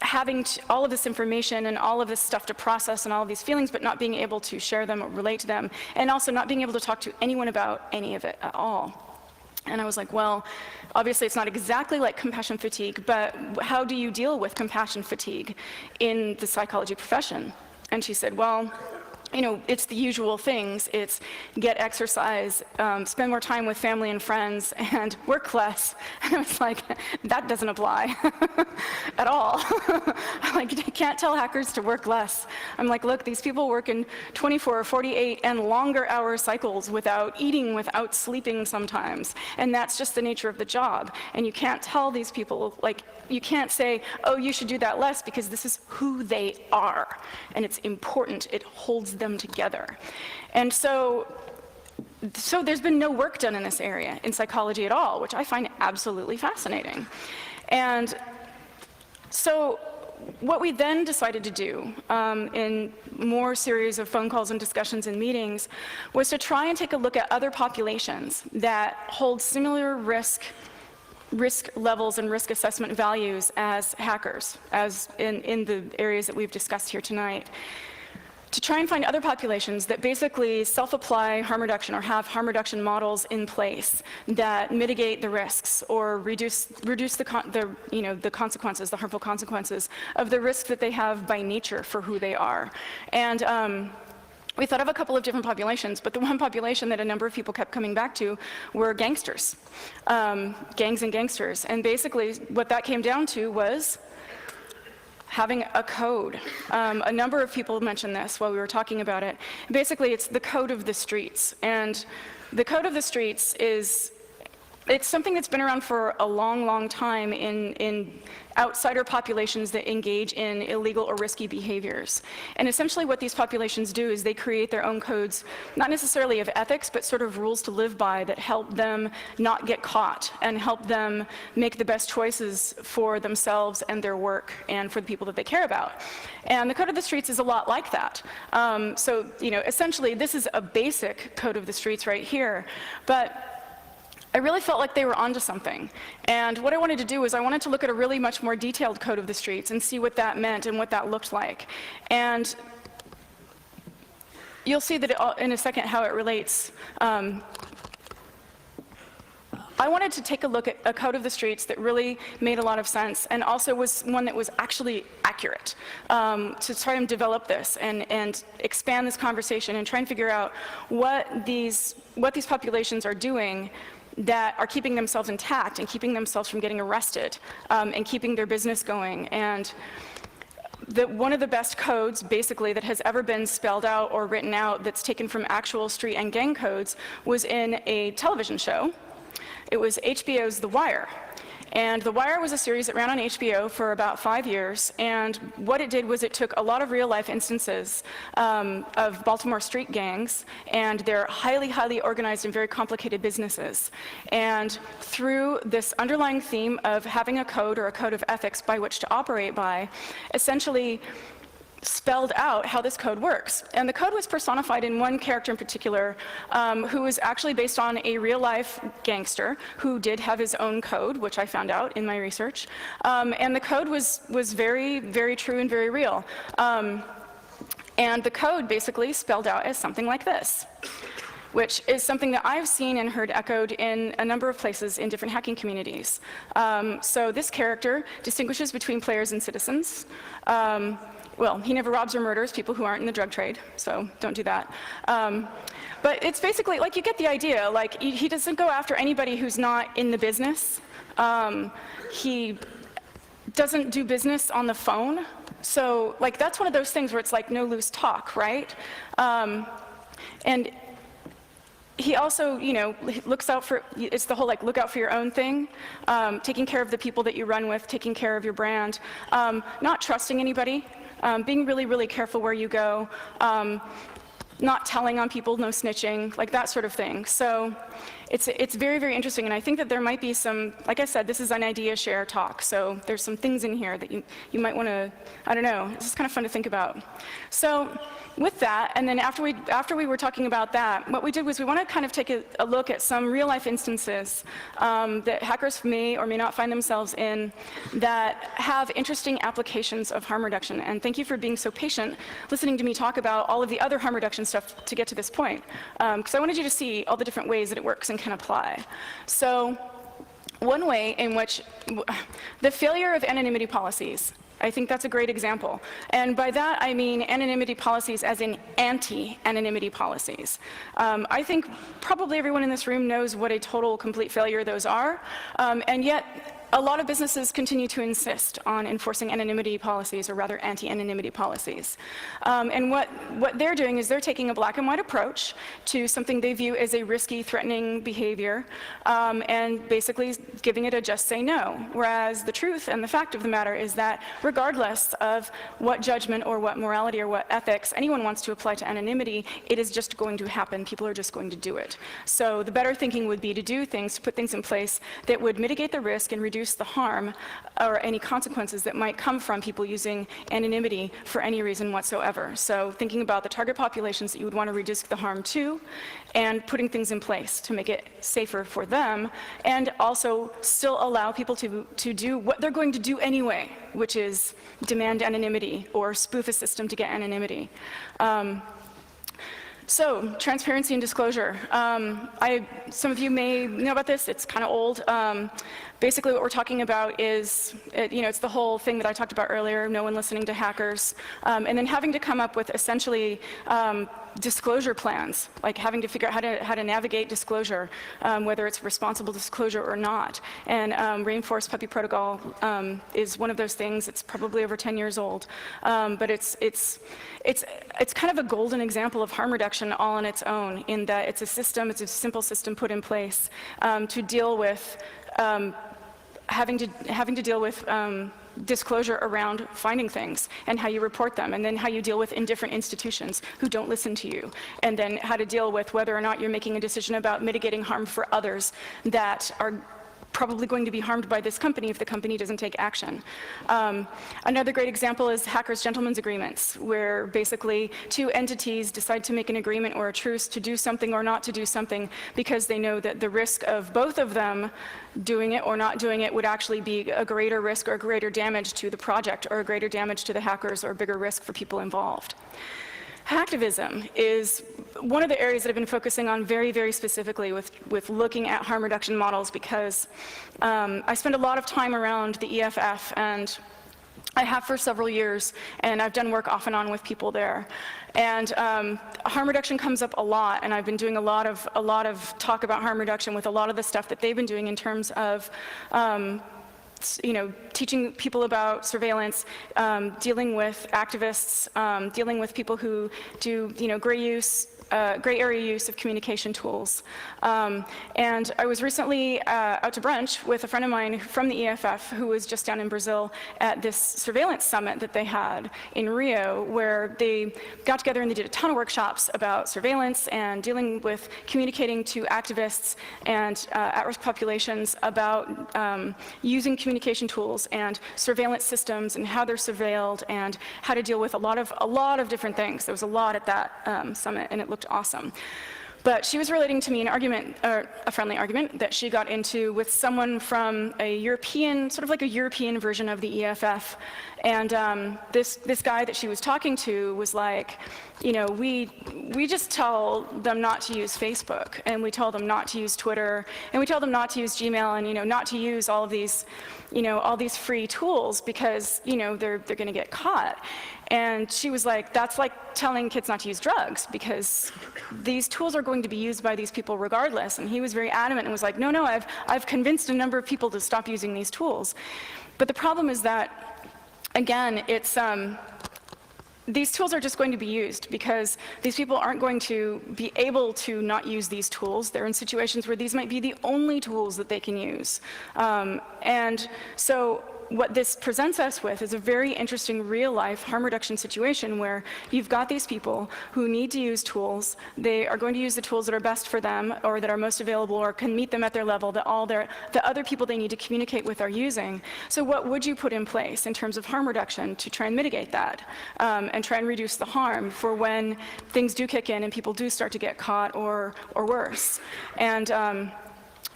having all of this information and all of this stuff to process and all of these feelings, but not being able to share them or relate to them, and also not being able to talk to anyone about any of it at all. And I was like, well, obviously it's not exactly like compassion fatigue, but how do you deal with compassion fatigue in the psychology profession? And she said, well, it's the usual things. It's get exercise, spend more time with family and friends, and work less. And I was like, that doesn't apply at all. Like, you can't tell hackers to work less. I'm like, look, these people work in 24 or 48 and longer hour cycles without eating, without sleeping sometimes. And that's just the nature of the job. And you can't tell these people, like, you can't say, oh, you should do that less, because this is who they are. And it's important. It holds them together. And so there's been no work done in this area in psychology at all, which I find absolutely fascinating. And so what we then decided to do in more series of phone calls and discussions and meetings was to try and take a look at other populations that hold similar risk levels and risk assessment values as hackers, as in the areas that we've discussed here tonight, to try and find other populations that basically self-apply harm reduction or have harm reduction models in place that mitigate the risks or reduce the consequences, the harmful consequences of the risk that they have by nature for who they are. And we thought of a couple of different populations, but the one population that a number of people kept coming back to were gangsters, gangs and gangsters. And basically what that came down to was having a code. A number of people mentioned this while we were talking about it. Basically, it's the code of the streets. And the code of the streets it's something that's been around for a long, long time in outsider populations that engage in illegal or risky behaviors. And essentially what these populations do is they create their own codes, not necessarily of ethics, but sort of rules to live by that help them not get caught and help them make the best choices for themselves and their work and for the people that they care about. And the code of the streets is a lot like that. So, essentially this is a basic code of the streets right here, but I really felt like they were onto something. And what I wanted to do was I wanted to look at a really much more detailed code of the streets and see what that meant and what that looked like. And you'll see that in a second how it relates. I wanted to take a look at a code of the streets that really made a lot of sense and also was one that was actually accurate, to try and develop this and expand this conversation and try and figure out what these populations are doing that are keeping themselves intact and keeping themselves from getting arrested and keeping their business going. And one of the best codes, basically, that has ever been spelled out or written out that's taken from actual street and gang codes was in a television show. It was HBO's The Wire. And The Wire was a series that ran on HBO for about 5 years, and what it did was it took a lot of real-life instances of Baltimore street gangs and their highly, highly organized and very complicated businesses. And through this underlying theme of having a code or a code of ethics by which to operate by, essentially spelled out how this code works. And the code was personified in one character in particular who was actually based on a real-life gangster who did have his own code, which I found out in my research. And the code was very, very true and very real. And the code basically spelled out as something like this, which is something that I've seen and heard echoed in a number of places in different hacking communities. So this character distinguishes between players and citizens. Well, he never robs or murders people who aren't in the drug trade, so don't do that. But it's basically, like, you get the idea. Like, he doesn't go after anybody who's not in the business. He doesn't do business on the phone. So, like, that's one of those things where it's like no loose talk, right? And he also, looks out for, it's the whole, like, look out for your own thing, taking care of the people that you run with, taking care of your brand, not trusting anybody, being really, really careful where you go, not telling on people, no snitching, like that sort of thing. So it's very, very interesting, and I think that there might be some, like I said, this is an idea share talk, so there's some things in here that you might want to, I don't know, it's just kind of fun to think about. So with that, and then after we were talking about that, what we did was we want to kind of take a look at some real-life instances that hackers may or may not find themselves in that have interesting applications of harm reduction. And thank you for being so patient, listening to me talk about all of the other harm reduction stuff to get to this point, because I wanted you to see all the different ways that it works and can apply. So one way in which the failure of anonymity policies I think that's a great example. And by that, I mean anonymity policies as in anti-anonymity policies. I think probably everyone in this room knows what a total, complete failure those are, and yet a lot of businesses continue to insist on enforcing anonymity policies, or rather anti-anonymity policies. And what they're doing is they're taking a black and white approach to something they view as a risky, threatening behavior, and basically giving it a just say no. Whereas the truth and the fact of the matter is that regardless of what judgment or what morality or what ethics anyone wants to apply to anonymity, it is just going to happen. People are just going to do it. So the better thinking would be to do things, to put things in place that would mitigate the risk and reduce the harm or any consequences that might come from people using anonymity for any reason whatsoever. So thinking about the target populations that you would want to reduce the harm to, and putting things in place to make it safer for them, and also still allow people to do what they're going to do anyway, which is demand anonymity or spoof a system to get anonymity. So, transparency and disclosure. Some of you may know about this, it's kind of old. Basically what we're talking about is, it's the whole thing that I talked about earlier, no one listening to hackers, and then having to come up with essentially disclosure plans, like having to figure out how to navigate disclosure, whether it's responsible disclosure or not. And Reinforced Puppy Protocol is one of those things. It's probably over 10 years old, but it's kind of a golden example of harm reduction all on its own, in that it's a simple system put in place to deal with having to deal with disclosure around finding things and how you report them, and then how you deal with indifferent institutions who don't listen to you, and then how to deal with whether or not you're making a decision about mitigating harm for others that are probably going to be harmed by this company if the company doesn't take action. Another great example is hackers' gentlemen's agreements, where basically two entities decide to make an agreement or a truce to do something or not to do something because they know that the risk of both of them doing it or not doing it would actually be a greater risk or greater damage to the project, or a greater damage to the hackers, or a bigger risk for people involved. Hacktivism is one of the areas that I've been focusing on very, very specifically with looking at harm reduction models, because I spend a lot of time around the EFF, and I have for several years, and I've done work off and on with people there. And harm reduction comes up a lot, and I've been doing a lot of talk about harm reduction with a lot of the stuff that they've been doing in terms of teaching people about surveillance, dealing with activists, dealing with people who do, gray area use of communication tools. And I was recently out to brunch with a friend of mine from the EFF who was just down in Brazil at this surveillance summit that they had in Rio, where they got together and they did a ton of workshops about surveillance and dealing with communicating to activists and at-risk populations about using communication tools and surveillance systems and how they're surveilled and how to deal with a lot of different things. There was a lot at that summit, and it looked awesome. But she was relating to me an argument, or a friendly argument, that she got into with someone from a European, sort of like a European version of the EFF. And this guy that she was talking to was like, we just tell them not to use Facebook, and we tell them not to use Twitter, and we tell them not to use Gmail, and not to use all of these, all these free tools because they're going to get caught. And she was like, that's like telling kids not to use drugs, because these tools are going to be used by these people regardless. And he was very adamant and was like, no, I've convinced a number of people to stop using these tools. But the problem is that, again, it's these tools are just going to be used because these people aren't going to be able to not use these tools. They're in situations where these might be the only tools that they can use. And so what this presents us with is a very interesting real-life harm reduction situation where you've got these people who need to use tools. They are going to use the tools that are best for them, or that are most available, or can meet them at their level, that the other people they need to communicate with are using. So what would you put in place in terms of harm reduction to try and mitigate that, and try and reduce the harm for when things do kick in and people do start to get caught or worse? And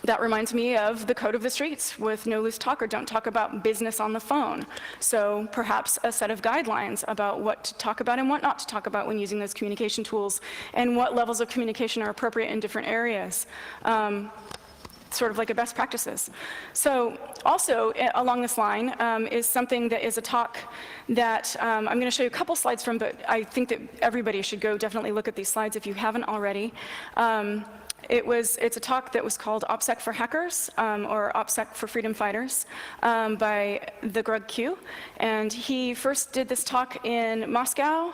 that reminds me of the code of the streets with no loose talk, or don't talk about business on the phone. So perhaps a set of guidelines about what to talk about and what not to talk about when using those communication tools, and what levels of communication are appropriate in different areas. sort of like a best practices. So also along this line is something that is a talk that I'm going to show you a couple slides from, but I think that everybody should go definitely look at these slides if you haven't already. It's a talk that was called OPSEC for Hackers, or OPSEC for Freedom Fighters, by the Greg Q. And he first did this talk in Moscow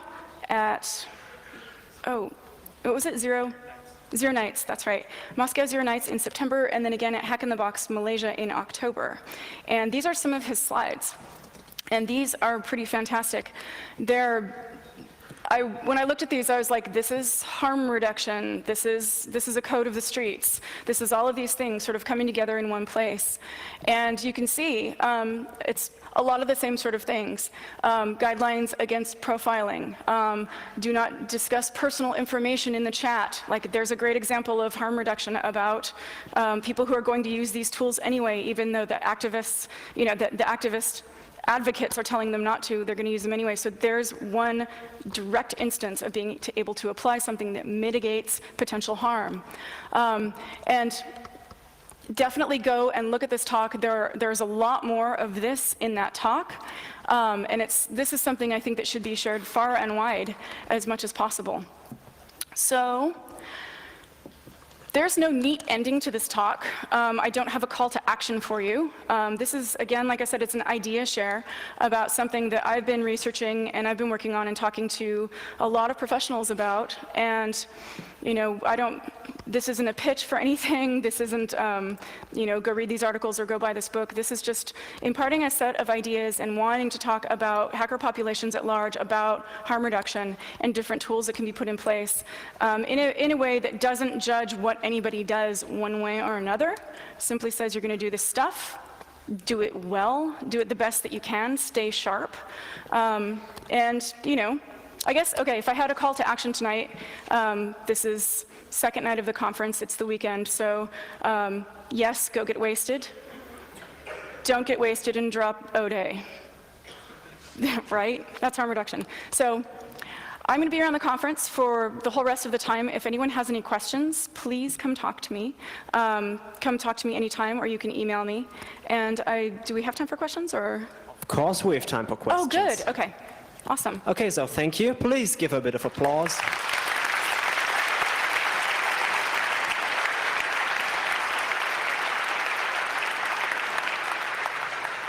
at, what was it, Zero Nights, that's right. Moscow Zero Nights in September, and then again at Hack in the Box, Malaysia in October. And these are some of his slides. And these are pretty fantastic. When I looked at these, I was like, this is harm reduction. This is a code of the streets. This is all of these things sort of coming together in one place. And you can see it's a lot of the same sort of things. Guidelines against profiling. Do not discuss personal information in the chat. Like, there's a great example of harm reduction about people who are going to use these tools anyway, even though the activists, the activist advocates are telling them not to, they're going to use them anyway. So there's one direct instance of being able to apply something that mitigates potential harm. And definitely go and look at this talk. There's a lot more of this in that talk. And this is something I think that should be shared far and wide as much as possible. So there's no neat ending to this talk. I don't have a call to action for you. This is, again, like I said, it's an idea share about something that I've been researching and I've been working on and talking to a lot of professionals about. And, this isn't a pitch for anything. This isn't, go read these articles or go buy this book. This is just imparting a set of ideas and wanting to talk about hacker populations at large, about harm reduction and different tools that can be put in place in a way that doesn't judge what anybody does one way or another. Simply says you're going to do this stuff, do it well, do it the best that you can, stay sharp, and I guess, okay, if I had a call to action tonight, this is second night of the conference, it's the weekend, so yes, go get wasted. Don't get wasted and drop O-Day. Right? That's harm reduction. So I'm going to be around the conference for the whole rest of the time. If anyone has any questions, please come talk to me. Come talk to me anytime, or you can email me. And do we have time for questions, or? Of course we have time for questions. Oh, good. Okay. Awesome. Okay, so thank you. Please give a bit of applause.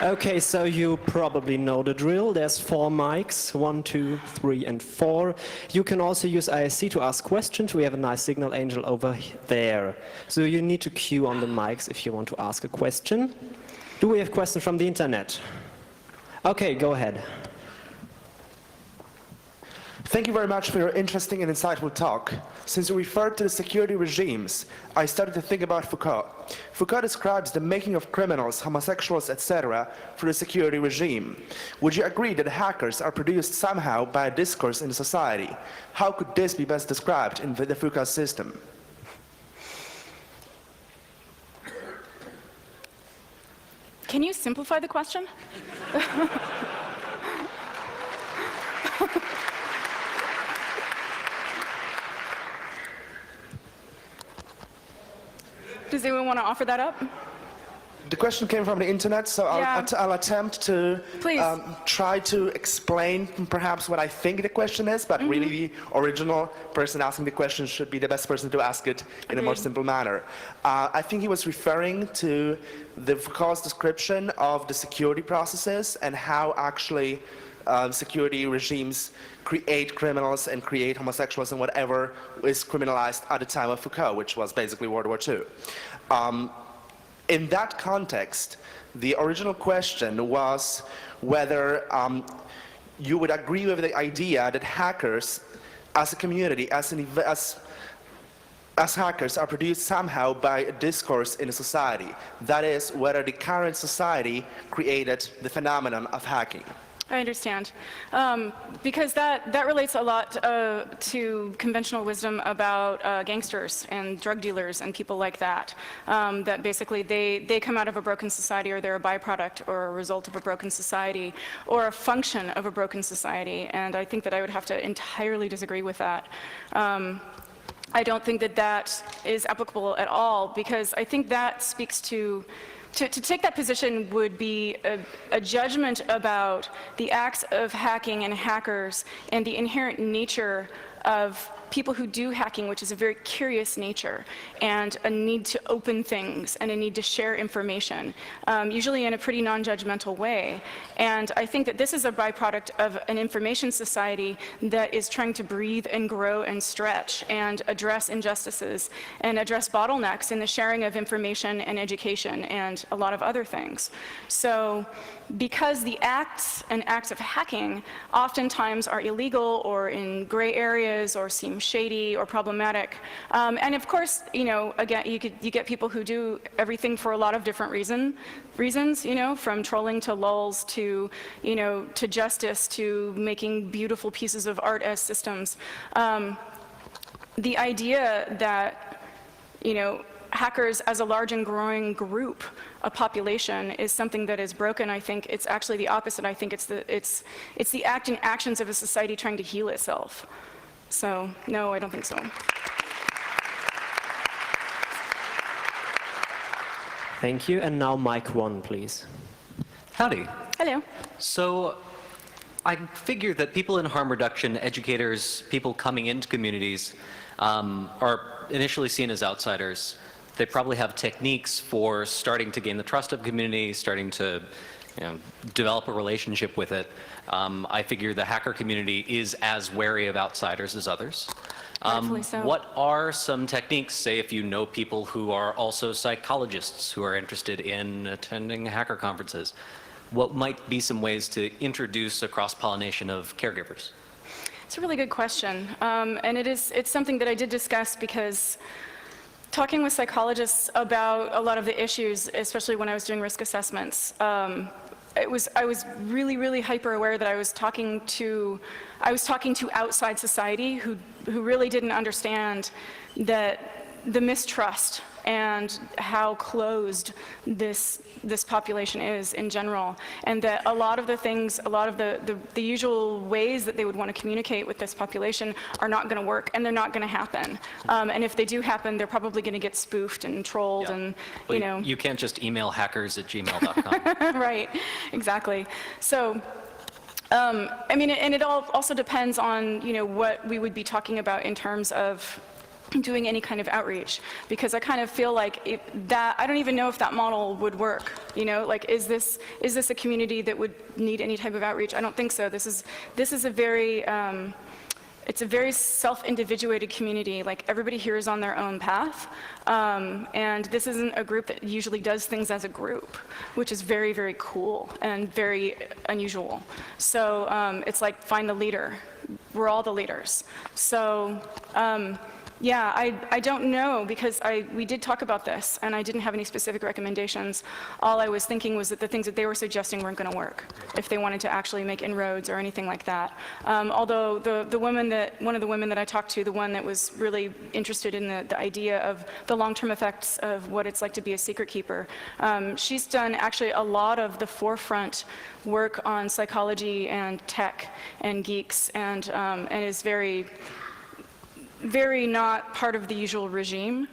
Okay, so you probably know the drill. There's 4 mics, 1, 2, 3, and 4. You can also use ISC to ask questions. We have a nice signal angel over there. So you need to queue on the mics if you want to ask a question. Do we have questions from the internet? Okay, go ahead. Thank you very much for your interesting and insightful talk. Since you referred to the security regimes, I started to think about Foucault. Foucault describes the making of criminals, homosexuals, etc. through the security regime. Would you agree that hackers are produced somehow by a discourse in society? How could this be best described in the Foucault system? Can you simplify the question? Does anyone want to offer that up? The question came from the internet, so I'll attempt to try to explain perhaps what I think the question is, but really the original person asking the question should be the best person to ask it in a more simple manner. I think he was referring to the Foucault's description of the security processes and how actually security regimes create criminals and create homosexuals and whatever is criminalized at the time of Foucault, which was basically World War II. In that context, the original question was whether you would agree with the idea that hackers, as a community, as hackers, are produced somehow by a discourse in a society. That is, whether the current society created the phenomenon of hacking. I understand. Because that relates a lot to conventional wisdom about gangsters and drug dealers and people like that. That basically they come out of a broken society, or they're a byproduct or a result of a broken society, or a function of a broken society. And I think that I would have to entirely disagree with that. I don't think that that is applicable at all, because I think that speaks to take that position would be a judgment about the acts of hacking and hackers and the inherent nature of people who do hacking, which is a very curious nature, and a need to open things and a need to share information, usually in a pretty non-judgmental way. And I think that this is a byproduct of an information society that is trying to breathe and grow and stretch and address injustices and address bottlenecks in the sharing of information and education and a lot of other things. So because the acts of hacking oftentimes are illegal or in gray areas or seem shady or problematic, and of course, you know, again, you get people who do everything for a lot of different reasons, you know, from trolling to lulz to, you know, to justice to making beautiful pieces of art as systems. The idea that, you know, hackers as a large and growing group, a population, is something that is broken. I think it's actually the opposite. I think it's the actions of a society trying to heal itself. So, no, I don't think so. Thank you. And now mic 1, please. Howdy. Hello. So I figure that people in harm reduction, educators, people coming into communities, are initially seen as outsiders. They probably have techniques for starting to gain the trust of community, starting to, you know, develop a relationship with it. I figure the hacker community is as wary of outsiders as others. Rightfully so. What are some techniques, say if you know people who are also psychologists who are interested in attending hacker conferences, what might be some ways to introduce a cross-pollination of caregivers? It's a really good question. And it's something that I did discuss, because talking with psychologists about a lot of the issues, especially when I was doing risk assessments, I was really hyper aware that I was talking to outside society who really didn't understand that the mistrust and how closed this population is in general, and that a lot of the things, a lot of the usual ways that they would want to communicate with this population are not going to work, and they're not going to happen. And if they do happen, they're probably going to get spoofed and trolled, and you know. You can't just email hackers@gmail.com. Right, exactly. So. I mean, and it all also depends on, you know, what we would be talking about in terms of doing any kind of outreach, because I kind of feel like I don't even know if that model would work. You know, like, is this a community that would need any type of outreach? I don't think so. This is a very it's a very self-individuated community. Like, everybody here is on their own path, and this isn't a group that usually does things as a group, which is very cool and very unusual. So it's like, find the leader. We're all the leaders. So. Yeah, I don't know, because we did talk about this, and I didn't have any specific recommendations. All I was thinking was that the things that they were suggesting weren't going to work if they wanted to actually make inroads or anything like that. Although one of the women that I talked to, the one that was really interested in the idea of the long-term effects of what it's like to be a secret keeper, she's done actually a lot of the forefront work on psychology and tech and geeks, and is very not part of the usual regime.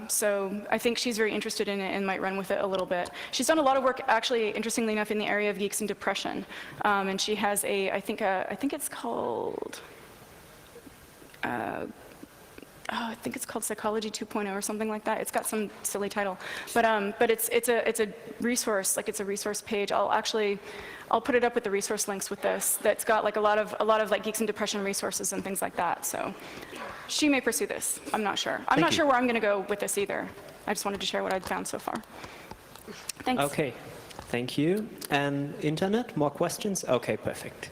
So I think she's very interested in it and might run with it a little bit. She's done a lot of work, actually, interestingly enough, in the area of geeks and depression. And she has I think it's called, I think it's called Psychology 2.0 or something like that. It's got some silly title, but it's a resource, like, it's a resource page. I'll put it up with the resource links with this. That's got like a lot of like geeks and depression resources and things like that. So she may pursue this. I'm not sure. I'm not sure where I'm going to go with this either. I just wanted to share what I'd found so far. Thanks. Okay, thank you. And internet, more questions? Okay, perfect.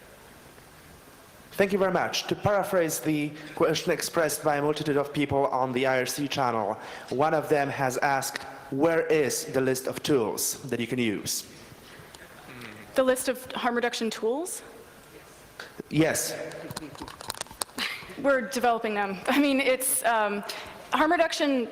Thank you very much. To paraphrase the question expressed by a multitude of people on the IRC channel, one of them has asked, where is the list of tools that you can use? The list of harm reduction tools? Yes. We're developing them. I mean, it's harm reduction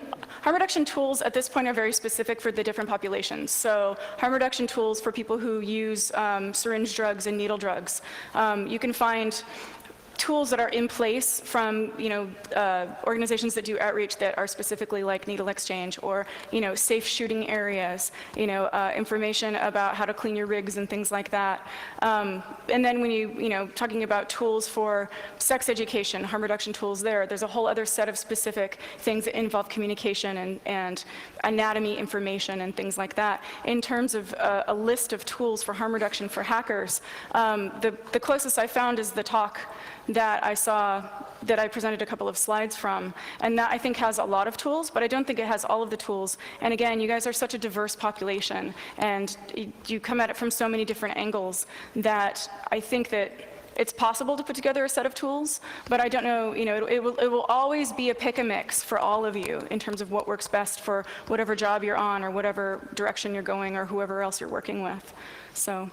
tools at this point are very specific for the different populations. So harm reduction tools for people who use syringe drugs and needle drugs. You can find tools that are in place from, organizations that do outreach that are specifically like needle exchange or, safe shooting areas, information about how to clean your rigs and things like that. And then when talking about tools for sex education, harm reduction tools there's a whole other set of specific things that involve communication and anatomy information and things like that. In terms of a list of tools for harm reduction for hackers, the closest I found is the talk that I saw, that I presented a couple of slides from, and that I think has a lot of tools, but I don't think it has all of the tools. And again, you guys are such a diverse population, and you come at it from so many different angles that I think that it's possible to put together a set of tools, but I don't know, it will always be a pick-a-mix for all of you in terms of what works best for whatever job you're on or whatever direction you're going or whoever else you're working with. So.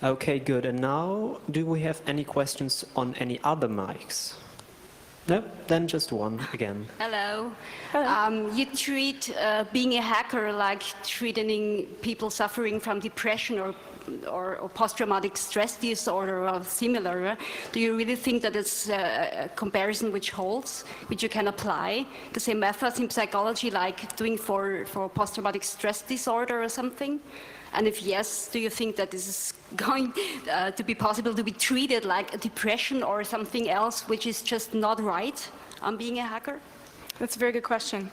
Okay, good. And now, do we have any questions on any other mics? No? Then just one again. Hello. Hello. You treat being a hacker like treating people suffering from depression or post-traumatic stress disorder or similar. Do you really think that it's a comparison which holds, which you can apply? The same methods in psychology like doing for post-traumatic stress disorder or something? And if yes, do you think that this is going to be possible to be treated like a depression or something else which is just not right on being a hacker? That's a very good question.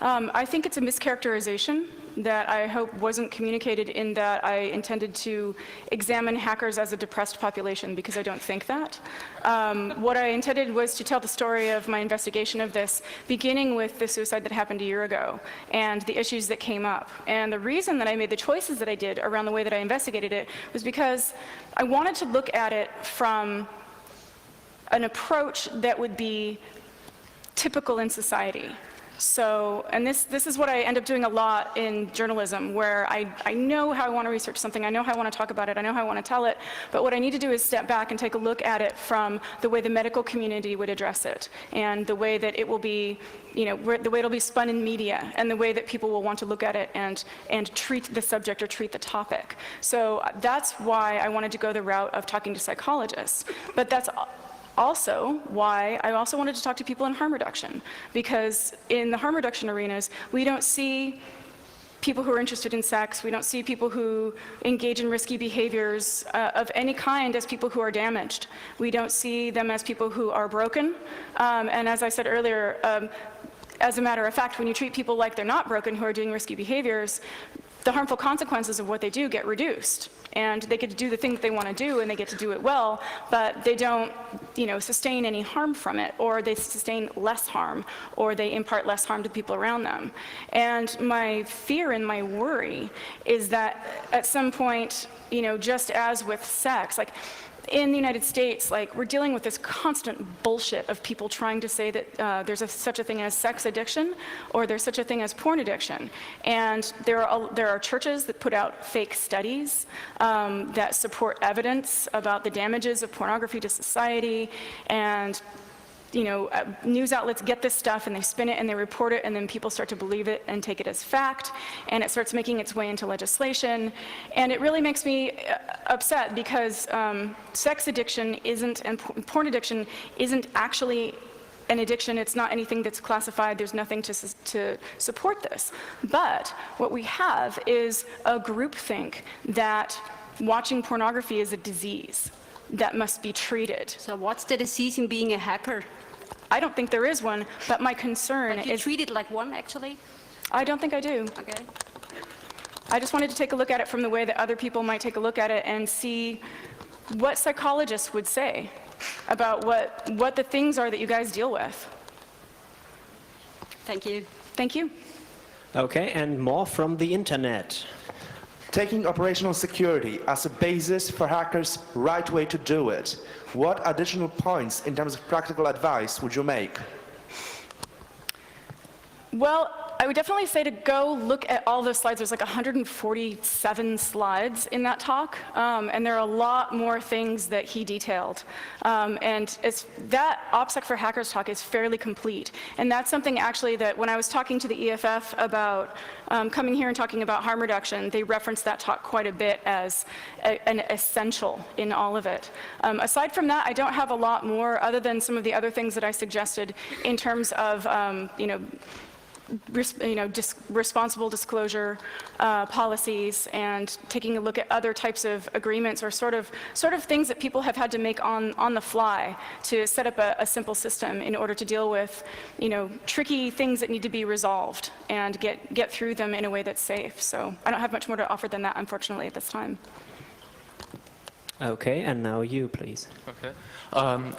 I think it's a mischaracterization that I hope wasn't communicated in that I intended to examine hackers as a depressed population, because I don't think that. What I intended was to tell the story of my investigation of this, beginning with the suicide that happened a year ago and the issues that came up. And the reason that I made the choices that I did around the way that I investigated it was because I wanted to look at it from an approach that would be typical in society. So, and this is what I end up doing a lot in journalism, where I know how I want to research something, I know how I want to talk about it, I know how I want to tell it, but what I need to do is step back and take a look at it from the way the medical community would address it, and the way that it will be, the way it'll be spun in media, and the way that people will want to look at it and treat the subject or treat the topic. So that's why I wanted to go the route of talking to psychologists. But that's also why I also wanted to talk to people in harm reduction, because in the harm reduction arenas, we don't see people who are interested in sex, we don't see people who engage in risky behaviors of any kind as people who are damaged. We don't see them as people who are broken. And as I said earlier, as a matter of fact, when you treat people like they're not broken who are doing risky behaviors, the harmful consequences of what they do get reduced. And they get to do the thing that they want to do, and they get to do it well, but they don't, sustain any harm from it, or they sustain less harm, or they impart less harm to people around them. And my fear and my worry is that at some point, just as with sex, like, in the United States, we're dealing with this constant bullshit of people trying to say that there's such a thing as sex addiction, or there's such a thing as porn addiction. And there are churches that put out fake studies that support evidence about the damages of pornography to society, and news outlets get this stuff and they spin it and they report it, and then people start to believe it and take it as fact, and it starts making its way into legislation. And it really makes me upset, because sex addiction isn't, and porn addiction isn't actually an addiction. It's not anything that's classified. There's nothing to support this. But what we have is a groupthink that watching pornography is a disease that must be treated. So what's the disease in being a hacker? I don't think there is one, but my concern But you is... treat it like one, actually? I don't think I do. Okay. I just wanted to take a look at it from the way that other people might take a look at it and see what psychologists would say about what the things are that you guys deal with. Thank you. Thank you. Okay, and more from the internet. Taking operational security as a basis for hackers' right way to do it, what additional points in terms of practical advice would you make? Well, I would definitely say to go look at all those slides. There's like 147 slides in that talk, and there are a lot more things that he detailed. And that OPSEC for Hackers talk is fairly complete. And that's something actually that when I was talking to the EFF about coming here and talking about harm reduction, they referenced that talk quite a bit as an essential in all of it. Aside from that, I don't have a lot more other than some of the other things that I suggested in terms of, responsible disclosure policies and taking a look at other types of agreements or sort of things that people have had to make on the fly to set up a simple system in order to deal with, tricky things that need to be resolved and get through them in a way that's safe. So I don't have much more to offer than that, unfortunately, at this time. Okay, and now you, please. Okay.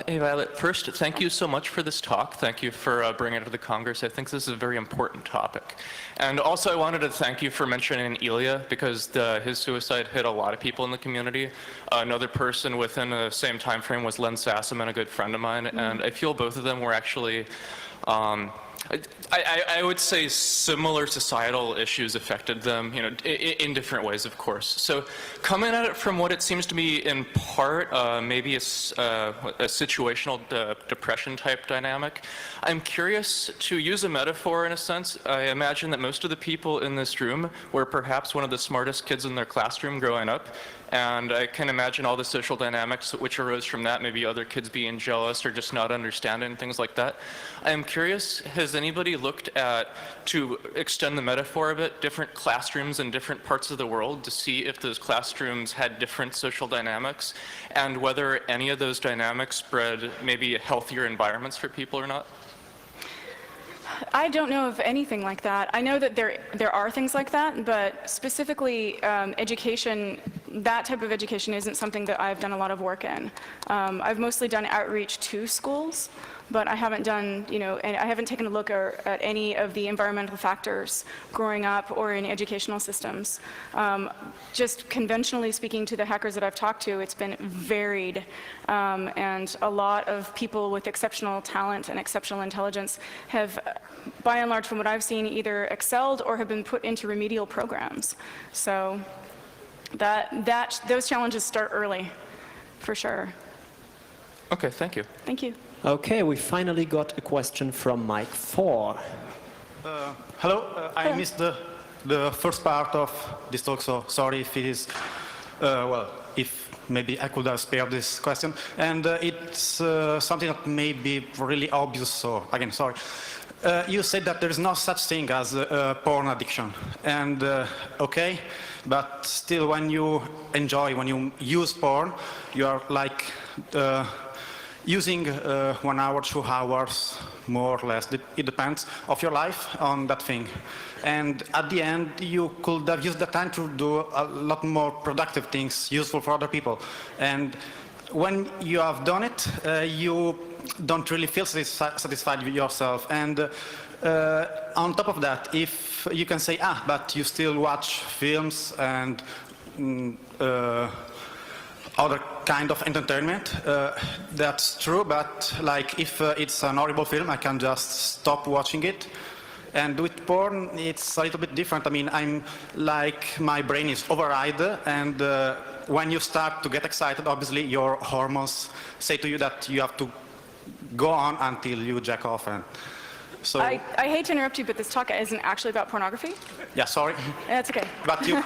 Hey, Violet, first, thank you so much for this talk. Thank you for bringing it to the Congress. I think this is a very important topic. And also, I wanted to thank you for mentioning Ilya, because his suicide hit a lot of people in the community. Another person within the same time frame was Len Sassaman, a good friend of mine, and I feel both of them were actually I would say similar societal issues affected them, in different ways, of course. So coming at it from what it seems to be in part maybe a situational depression type dynamic, I'm curious to use a metaphor in a sense. I imagine that most of the people in this room were perhaps one of the smartest kids in their classroom growing up. And I can imagine all the social dynamics which arose from that, maybe other kids being jealous or just not understanding, things like that. I'm curious, has anybody looked at, to extend the metaphor a bit, different classrooms in different parts of the world to see if those classrooms had different social dynamics and whether any of those dynamics bred maybe healthier environments for people or not? I don't know of anything like that. I know that there are things like that, but specifically education, that type of education isn't something that I've done a lot of work in. I've mostly done outreach to schools, but I haven't done, and I haven't taken a look at any of the environmental factors growing up or in educational systems. Just conventionally speaking to the hackers that I've talked to, it's been varied, and a lot of people with exceptional talent and exceptional intelligence have, by and large, from what I've seen, either excelled or have been put into remedial programs. So those challenges start early, for sure. Okay, thank you. Thank you. Okay, we finally got a question from Mike 4. Hello, I missed the first part of this talk, so sorry if it is, if maybe I could have spared this question. And it's something that may be really obvious, so again, sorry. You said that there is no such thing as porn addiction. And okay, but still when you use porn, you are like using 1 hour, 2 hours, more or less, it depends, of your life on that thing. And at the end, you could have used the time to do a lot more productive things, useful for other people. And when you have done it, you don't really feel satisfied with yourself. And on top of that, if you can say, but you still watch films and other kind of entertainment, that's true, but like if it's an horrible film, I can just stop watching it. And with porn, it's a little bit different. I mean, my brain is override, and when you start to get excited, obviously your hormones say to you that you have to go on until you jack off. And so I hate to interrupt you, but this talk isn't actually about pornography. Yeah, sorry. That's okay. But you...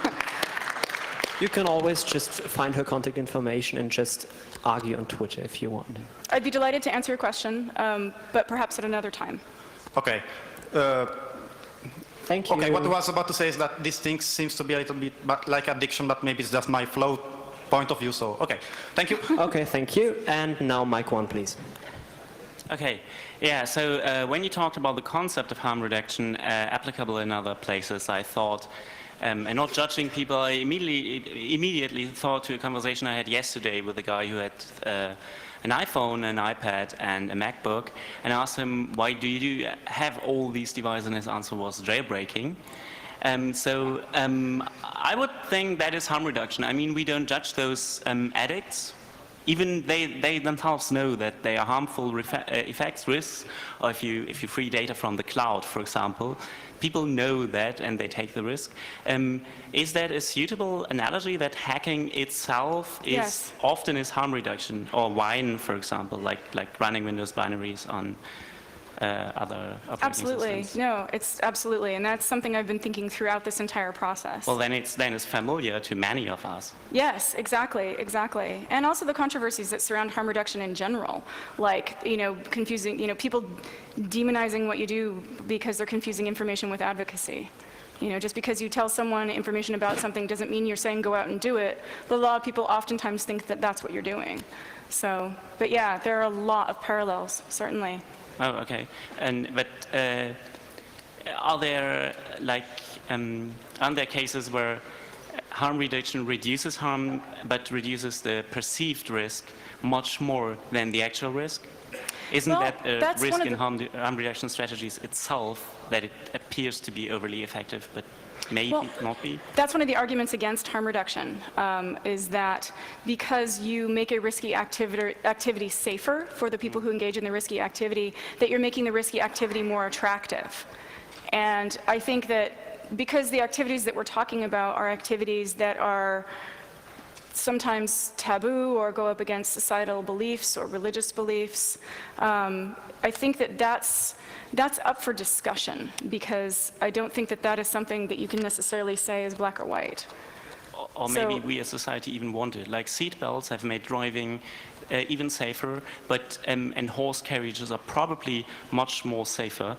You can always just find her contact information and just argue on Twitter if you want. I'd be delighted to answer your question, but perhaps at another time. Okay. Thank you. Okay, what I was about to say is that this thing seems to be a little bit like addiction, but maybe it's just my flow point of view, so okay. Thank you. Okay, thank you. And now mic 1, please. Okay, yeah, so when you talked about the concept of harm reduction applicable in other places, I thought, and not judging people, I immediately thought to a conversation I had yesterday with a guy who had an iPhone, an iPad, and a MacBook, and I asked him, why do you have all these devices? And his answer was jailbreaking. I would think that is harm reduction. I mean, we don't judge those addicts even they themselves know that they are harmful effects, risks, or if you free data from the cloud, for example, people know that and they take the risk. Is that a suitable analogy that hacking itself is Yes. often is harm reduction, or Wine, for example, like running Windows binaries on other operating Absolutely. systems? No, it's absolutely. And that's something I've been thinking throughout this entire process. Well, then it's familiar to many of us. Yes, exactly, exactly. And also the controversies that surround harm reduction in general, like, confusing, people demonizing what you do because they're confusing information with advocacy. Just because you tell someone information about something doesn't mean you're saying go out and do it, but a lot of people oftentimes think that that's what you're doing. So, but yeah, there are a lot of parallels, certainly. Oh, okay. But are there aren't there cases where harm reduction reduces harm, but reduces the perceived risk much more than the actual risk? Isn't Well, that a that's risk one of in the- harm reduction strategies itself, that it appears to be overly effective, but maybe Well, not be? That's one of the arguments against harm reduction, is that because you make a risky activity safer for the people who engage in the risky activity, that you're making the risky activity more attractive. And I think that because the activities that we're talking about are activities that are sometimes taboo or go up against societal beliefs or religious beliefs, I think that that's up for discussion, because I don't think that that is something that you can necessarily say is black or white. Or maybe So- we as society even want it. Like seat belts have made driving even safer, but and horse carriages are probably much more safer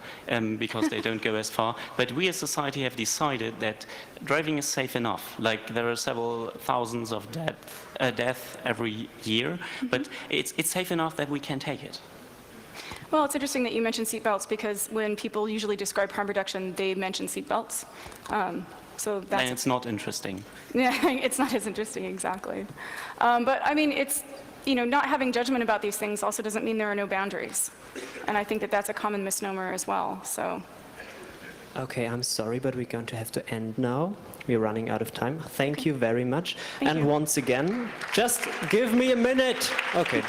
because they don't go as far. But we as society have decided that driving is safe enough. Like there are several thousands of death every year, but it's safe enough that we can take it. Well, it's interesting that you mentioned seatbelts, because when people usually describe harm reduction, they mention seatbelts. So Then that's, it's not interesting. yeah, it's not as interesting, exactly. But I mean, it's, not having judgment about these things also doesn't mean there are no boundaries. And I think that that's a common misnomer as well, so. Okay, I'm sorry, but we're going to have to end now. We're running out of time. Thank you very much. Thank And you. once again, just give me a minute. Okay.